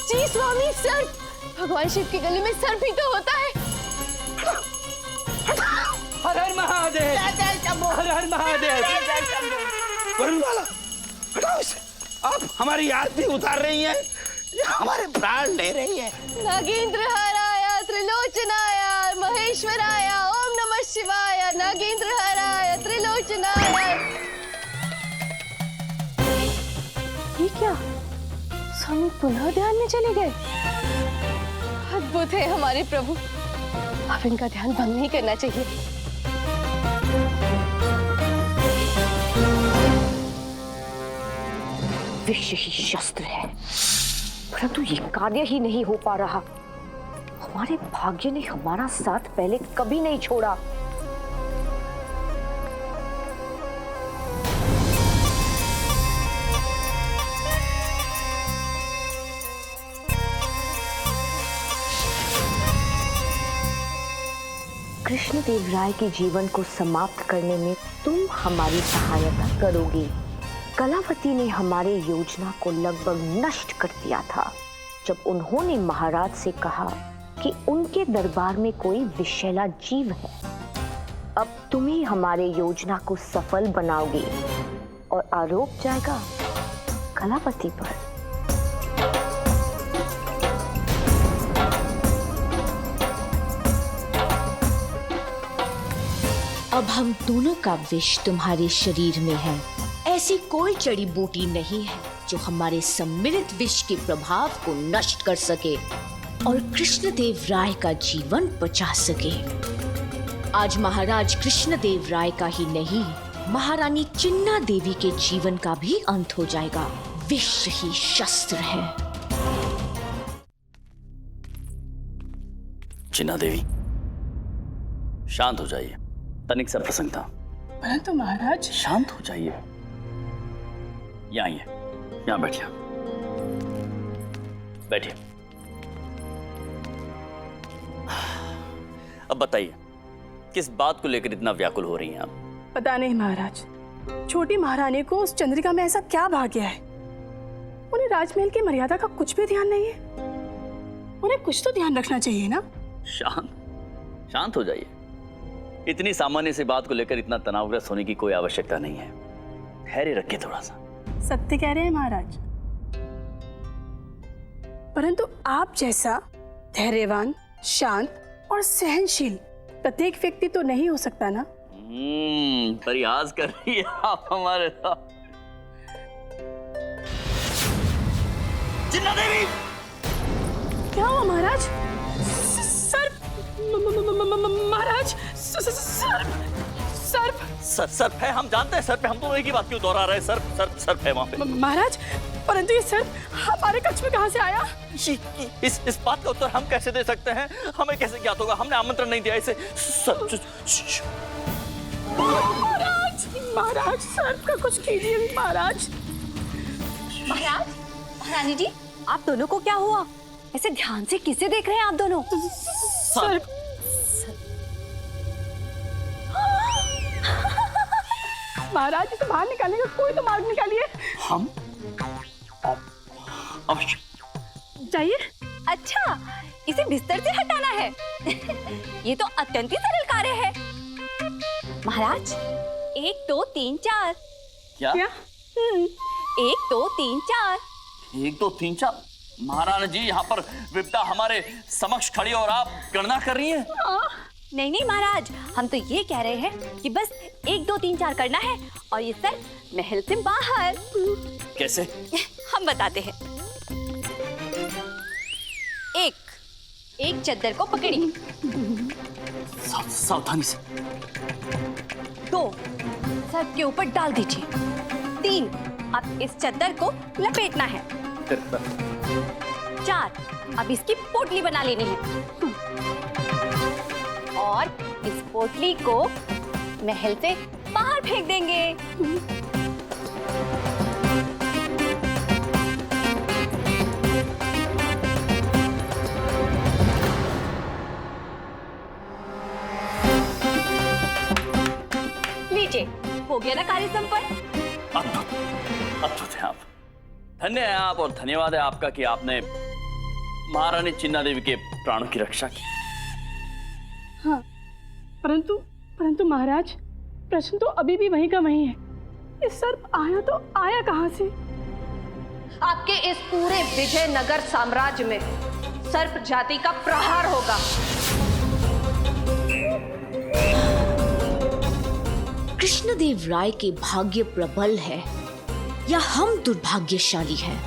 जी स्वामी, सर्प। भगवान शिव के गले में सर्प ही तो होता है। हर हर महादेव, हर हर महादेव। वरुणमाला, हटाओ इसे। आप हमारी आरती उतार रही हैं, ये हमारे प्राण ले रही है। नागेंद्रहाराय त्रिलोचनाय महेश्वराय ओम नमः शिवाय। नागेंद्रहाराय त्रिलोचनाय। ये क्या? स्वामी पुनः ध्यान में चले गए। अद्भुत है हमारे प्रभु। अब इनका ध्यान भंग नहीं करना चाहिए। विष ही शस्त्र है, परंतु ये कार्य ही नहीं हो पा रहा। हमारे भाग्य ने हमारा साथ पहले कभी नहीं छोड़ा। कृष्णदेव राय के जीवन को समाप्त करने में तुम हमारी सहायता करोगे। कलावती ने हमारे योजना को लगभग नष्ट कर दिया था जब उन्होंने महाराज से कहा कि उनके दरबार में कोई विषैला जीव है। अब तुम ही हमारे योजना को सफल बनाओगे और आरोप जाएगा कलावती पर। अब हम दोनों का विष तुम्हारे शरीर में है। ऐसी कोई जड़ी बूटी नहीं है जो हमारे सम्मिलित विष के प्रभाव को नष्ट कर सके और कृष्णदेव राय का जीवन बचा सके। आज महाराज कृष्णदेव राय का ही नहीं, महारानी चिन्ना देवी के जीवन का भी अंत हो जाएगा। विष ही शस्त्र है। चिन्ना देवी, शांत हो जाइए। तनिक सा प्रसंग था। परंतु महाराज। शांत हो जाइए। यहाँ बैठिए, बैठिए। अब बताइए, किस बात को लेकर इतना व्याकुल हो रही हैं आप? पता नहीं महाराज, छोटी महारानी को उस चंद्रिका में ऐसा क्या भाग गया है। उन्हें राजमहल की मर्यादा का कुछ भी ध्यान नहीं है। उन्हें कुछ तो ध्यान रखना चाहिए ना। शांत हो जाइए। इतनी सामान्य सी बात को लेकर इतना तनावग्रस्त होने की कोई आवश्यकता नहीं है। धैर्य रखिए थोड़ा सा। सत्य कह रहे हैं महाराज, परंतु आप जैसा धैर्यवान, शांत और सहनशील प्रत्येक व्यक्ति तो नहीं हो सकता ना। परिहास कर रही है आप हमारे साथ। चिन्ना देवी, क्या हुआ महाराज? सर्प महाराज, सर्प है। हम जानते हैं सर्प है। हम दोनों एक ही बात क्यों दोहरा रहे हैं? सर्प है वहाँ पे। महाराज, परंतु ये सर्प हमारे कक्ष में कहाँ से आया? इस बात का उत्तर हम कैसे दे सकते हैं? हमें कैसे ज्ञात होगा? हमने आमंत्रण नहीं दिया इसे। महाराज, सर्प का कुछ कीजिए महाराज। महारानी जी, आप दोनों को क्या हुआ? ऐसे ध्यान से किसे देख रहे हैं आप दोनों? सर्प। महाराज, इसे बाहर निकालने का कोई तो मार्ग निकालिए। हम अवश्य जाइए। अच्छा, इसे बिस्तर से हटाना है। ये तो अत्यंत ही सरल कार्य है। महाराज, 1 2 3 4। क्या? 1 2 3 4। 1 2 3 4। महारानी जी, यहाँ पर विपदा हमारे समक्ष खड़ी और आप गणना कर रही हैं? नहीं महाराज, हम तो ये कह रहे हैं कि बस 1 2 3 4 करना है और ये सर महल से बाहर। कैसे? हम बताते हैं। एक चद्दर को पकड़िए। सावधानी से। 2, सर्प के ऊपर डाल दीजिए। 3, अब इस चद्दर को लपेटना है। 4, अब इसकी पोटली बना लेनी है। पोटली को महल से बाहर फेंक देंगे। लीजिए, हो गया ना कार्य संपन्न। अद्भुत है आप, धन्य है आप और धन्यवाद है आपका कि आपने महारानी चिन्ना देवी के प्राणों की रक्षा की। हाँ, परंतु महाराज, प्रश्न तो अभी भी वहीं का वहीं है। ये सर्प आया कहाँ से? आपके इस पूरे विजयनगर साम्राज्य में सर्प जाति का प्रहार होगा। कृष्णदेव राय के भाग्य प्रबल है या हम दुर्भाग्यशाली हैं?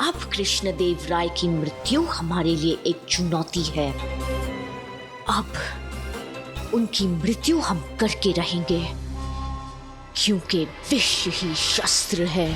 अब कृष्णदेव राय की मृत्यु हमारे लिए एक चुनौती है। अब उनकी मृत्यु हम करके रहेंगे, क्योंकि विष ही शस्त्र है।